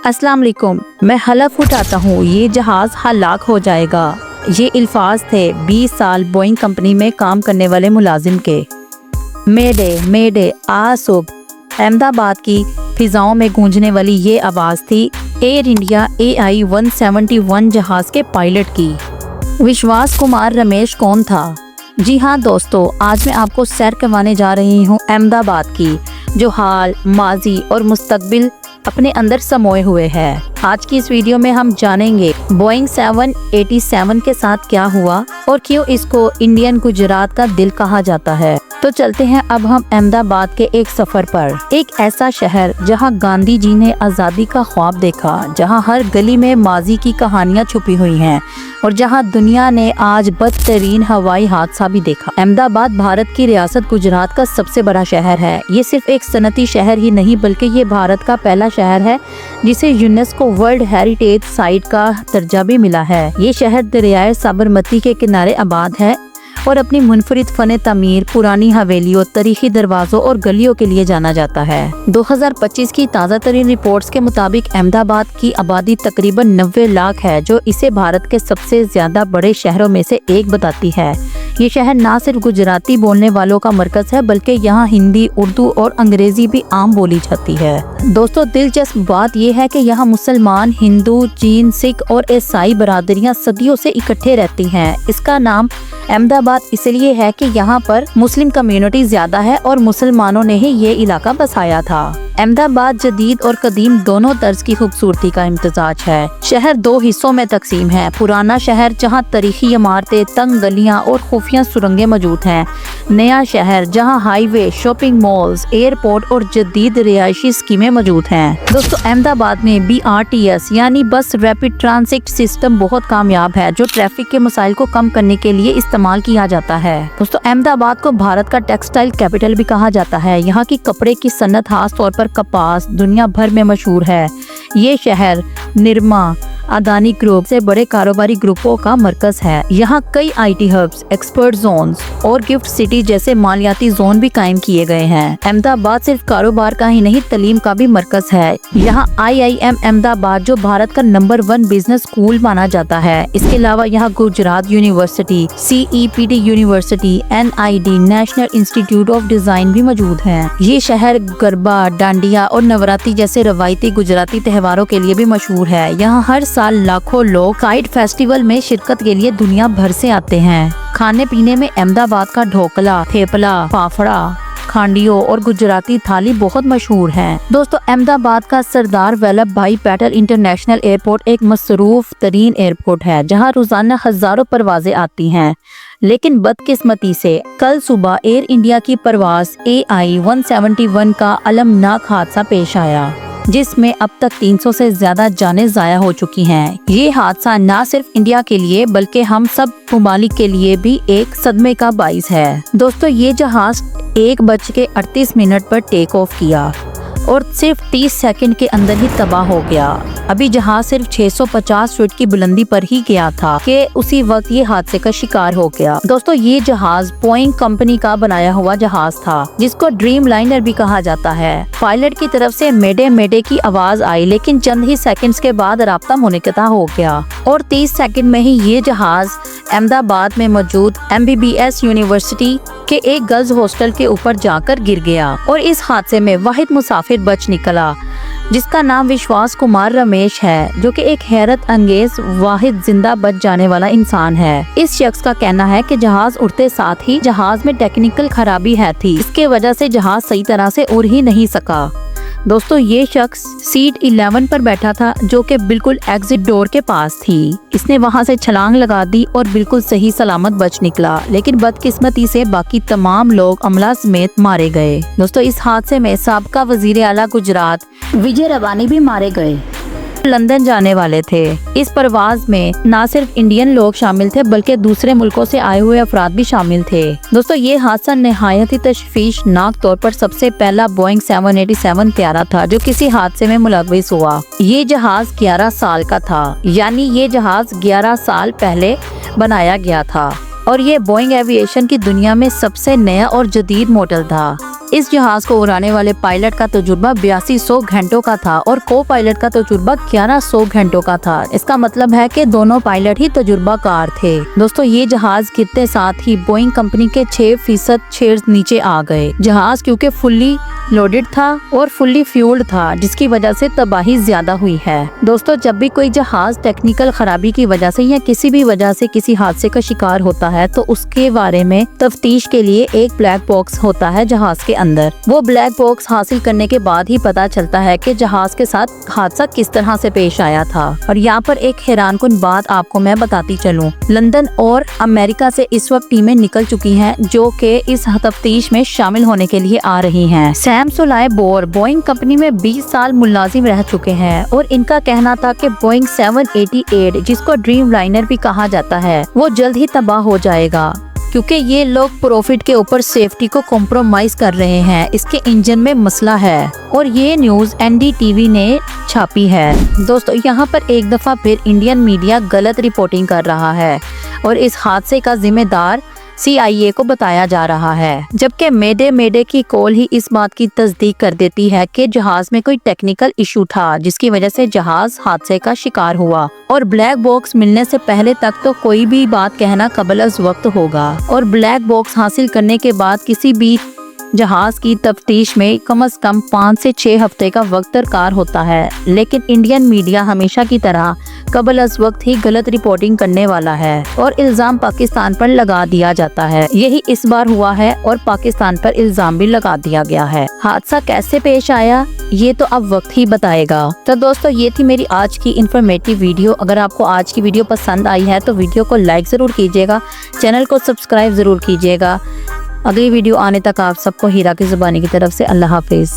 अस्सलाम वालेकुम। मैं हलफ उठाता हूँ ये जहाज हलाक हो जाएगा। ये अल्फाज थे 20 साल बोइंग कंपनी में काम करने वाले मुलाजिम के। मेडे आज सुबह अहमदाबाद की फिजाओं में गूंजने वाली ये आवाज़ थी एयर इंडिया AI-171 जहाज़ के पायलट की। विश्वास कुमार रमेश कौन था? जी हाँ दोस्तों, आज मैं आपको सैर करवाने जा रही हूँ अहमदाबाद की, जो हाल, माजी और मुस्तकबिल अपने अंदर समोए हुए है। आज की इस वीडियो में हम जानेंगे बोइंग 787 के साथ क्या हुआ और क्यों इसको इंडियन गुजरात का दिल कहा जाता है। तो चलते हैं अब हम अहमदाबाद के एक सफर पर। एक ऐसा शहर जहां गांधी जी ने आज़ादी का ख्वाब देखा, जहां हर गली में माजी की कहानियां छुपी हुई हैं और जहां दुनिया ने आज बदतरीन हवाई हादसा भी देखा। अहमदाबाद भारत की रियासत गुजरात का सबसे बड़ा शहर है। ये सिर्फ एक सनती शहर ही नहीं बल्कि ये भारत का पहला शहर है जिसे यूनेस्को वर्ल्ड हेरिटेज साइट का दर्जा भी मिला है। ये शहर दरियाए साबरमती के किनारे आबाद है और अपनी मुनफरिद फन तामीर, पुरानी हवेलियों, तारीखी दरवाजों और गलियों के लिए जाना जाता है। 2025 की ताज़ा तरीन रिपोर्ट्स के मुताबिक अहमदाबाद की आबादी तकरीबन 90 लाख है, जो इसे भारत के सबसे ज्यादा बड़े शहरों में से एक बताती है। ये शहर न सिर्फ गुजराती बोलने वालों का मरकज है बल्कि यहाँ हिंदी, उर्दू और अंग्रेजी भी आम बोली जाती है। दोस्तों, दिलचस्प बात यह है कि यहाँ मुसलमान, हिंदू, जैन, सिख और ईसाई बरादरियाँ सदियों से इकट्ठे रहती हैं। इसका नाम अहमदाबाद इसलिए है कि यहाँ पर मुस्लिम कम्युनिटी ज्यादा है और मुसलमानों ने ही ये इलाका बसाया था। अहमदाबाद जदीद और कदीम दोनों तर्ज की खूबसूरती का इम्तजाज है। शहर दो हिस्सों में तकसीम है। पुराना शहर जहाँ तारीखी इमारतें, तंग गलियाँ और खुफिया सुरंगें मौजूद हैं। नया शहर जहाँ हाईवे, शॉपिंग मॉल्स, एयरपोर्ट और जदीद रिहायशी स्कीमें मौजूद हैं। दोस्तों, अहमदाबाद में BRTS यानी बस रैपिड ट्रांजिट सिस्टम बहुत कामयाब है, जो ट्रैफिक के मसाइल को कम करने के लिए इस्तेमाल किया जाता है। दोस्तों, अहमदाबाद को भारत का टेक्सटाइल कैपिटल भी कहा जाता है। यहाँ की कपड़े की सन्नत, खास तौर पर कपास, दुनिया भर में मशहूर है। ये शहर निरमा, अदानी ग्रुप से बड़े कारोबारी ग्रुपों का मरकज है। यहाँ कई IT हब्स, एक्सपर्ट जोन्स और गिफ्ट सिटी जैसे मालियाती जोन भी कायम किए गए हैं। अहमदाबाद सिर्फ कारोबार का ही नहीं, तालीम का भी मरकज है। यहाँ IIM अहमदाबाद, जो भारत का नंबर 1 बिजनेस स्कूल माना जाता है। इसके अलावा यहाँ Gujarat university, CEPT university, NID national institute of design भी मौजूद है। ये शहर गरबा, डांडिया और नवरात्रि जैसे रवायती गुजराती त्योहारों के लिए भी मशहूर है। यहाँ हर साल लाखों लोग काइट फेस्टिवल में शिरकत के लिए दुनिया भर से आते हैं। खाने पीने में अहमदाबाद का ढोकला, थेपला, फाफड़ा, खांडियो और गुजराती थाली बहुत मशहूर है। दोस्तों, अहमदाबाद का सरदार वल्लभ भाई पटेल इंटरनेशनल एयरपोर्ट एक मसरूफ तरीन एयरपोर्ट है, जहां रोजाना हजारों परवाजें आती हैं। लेकिन बदकिस्मती से कल सुबह एयर इंडिया की परवाज AI-171 का अलमनाक हादसा पेश आया, जिसमें अब तक 300 से ज्यादा जानें जाया हो चुकी हैं। ये हादसा न सिर्फ इंडिया के लिए बल्कि हम सब ममालिक के लिए भी एक सदमे का बाइस है। दोस्तों, ये जहाज 1:38 पर टेक ऑफ किया और सिर्फ 30 सेकंड के अंदर ही तबाह हो गया। अभी जहाज सिर्फ 650 फीट की बुलंदी पर ही गया था कि उसी वक्त ये हादसे का शिकार हो गया। दोस्तों, ये जहाज बोइंग कंपनी का बनाया हुआ जहाज था, जिसको ड्रीम लाइनर भी कहा जाता है। पायलट की तरफ से मेडे की आवाज आई, लेकिन चंद ही सेकंड्स के बाद राब्ता मुनक़ता हो गया और 30 सेकंड में ही ये जहाज अहमदाबाद में मौजूद MBBS यूनिवर्सिटी के एक गर्ल्स हॉस्टल के ऊपर जाकर गिर गया और इस हादसे में वाहिद मुसाफिर बच निकला, जिसका नाम विश्वास कुमार रमेश है, जो कि एक हैरत अंगेज वाहिद जिंदा बच जाने वाला इंसान है। इस शख्स का कहना है कि जहाज उड़ते साथ ही जहाज में टेक्निकल खराबी है थी, इसके वजह से जहाज सही तरह से उड़ ही नहीं सका। दोस्तों, ये शख्स सीट 11 पर बैठा था, जो कि बिल्कुल एग्जिट डोर के पास थी। इसने वहां से छलांग लगा दी और बिल्कुल सही सलामत बच निकला, लेकिन बदकिस्मती से बाकी तमाम लोग अमला समेत मारे गए। दोस्तों, इस हादसे में साबका वजीर आला गुजरात विजय रवानी भी मारे गए। लंदन जाने वाले थे। इस परवाज में न सिर्फ इंडियन लोग शामिल थे बल्कि दूसरे मुल्कों से आए हुए अफराद भी शामिल थे। दोस्तों, ये हादसा निहायत ही तशवीशनाक तौर पर सबसे पहला बोइंग 787 त्यारा था जो किसी हादसे में मुलव्विस हुआ। ये जहाज 11 साल का था, यानी ये जहाज 11 साल पहले बनाया गया था और ये बोइंग एविएशन की दुनिया में सबसे नया और जदीद मॉडल था। इस जहाज को उड़ाने वाले पायलट का तजुर्बा 8200 घंटों का था और को पायलट का तजुर्बा 1100 घंटों का था। इसका मतलब है कि दोनों पायलट ही तजुर्बाकार थे। दोस्तों ये जहाज गिरते साथ ही बोइंग कंपनी के 6% शेयर्स नीचे आ गए। जहाज क्योंकि फुल्ली लोडेड था और फुल्ली फ्यूल्ड था, जिसकी वजह से तबाही ज्यादा हुई है। दोस्तों जब भी कोई जहाज टेक्निकल खराबी की वजह से या किसी भी वजह से किसी हादसे का शिकार होता है तो उसके बारे में तफ्तीश के लिए एक ब्लैक बॉक्स होता है जहाज के अंदर। वो ब्लैक बॉक्स हासिल करने के बाद ही पता चलता है कि जहाज के साथ हादसा किस तरह से पेश आया था। और यहाँ पर एक हैरानकुन बात आपको मैं बताती चलूं, लंदन और अमेरिका से इस वक्त टीमें निकल चुकी हैं जो कि इस तफ्तीश में शामिल होने के लिए आ रही हैं। सैम सुलाय बोर बोइंग कंपनी में 20 साल मुलाजिम रह चुके हैं और इनका कहना था कि बोइंग 788 जिसको ड्रीम लाइनर भी कहा जाता है वो जल्द ही तबाह हो जाएगा, क्योंकि ये लोग प्रॉफिट के ऊपर सेफ्टी को कॉम्प्रोमाइज कर रहे हैं। इसके इंजन में मसला है और ये न्यूज NDTV ने छापी है। दोस्तों यहाँ पर एक दफा फिर इंडियन मीडिया गलत रिपोर्टिंग कर रहा है और इस हादसे का जिम्मेदार CIA को बताया जा रहा है, जबकि मेडे की कॉल ही इस बात की तस्दीक कर देती है कि जहाज में कोई टेक्निकल इशू था जिसकी वजह से जहाज हादसे का शिकार हुआ। और ब्लैक बॉक्स मिलने से पहले तक तो कोई भी बात कहना कबल अज़ वक्त होगा और ब्लैक बॉक्स हासिल करने के बाद किसी भी जहाज की तफ्तीश में कम से कम 5 से 6 हफ्ते का वक्त दरकार होता है। लेकिन इंडियन मीडिया हमेशा की तरह कबल अज़ वक्त ही गलत रिपोर्टिंग करने वाला है और इल्जाम पाकिस्तान पर लगा दिया जाता है। यही इस बार हुआ है और पाकिस्तान पर इल्जाम भी लगा दिया गया है। हादसा कैसे पेश आया ये तो अब वक्त ही बताएगा। तो दोस्तों ये थी मेरी आज की इंफॉर्मेटिव वीडियो। अगर आपको आज की वीडियो पसंद आई है तो वीडियो को लाइक जरूर कीजिएगा, चैनल को सब्सक्राइब जरूर कीजिएगा। अगली वीडियो आने तक आप सबको हीरा की जुबानी की तरफ से अल्लाह हाफिज।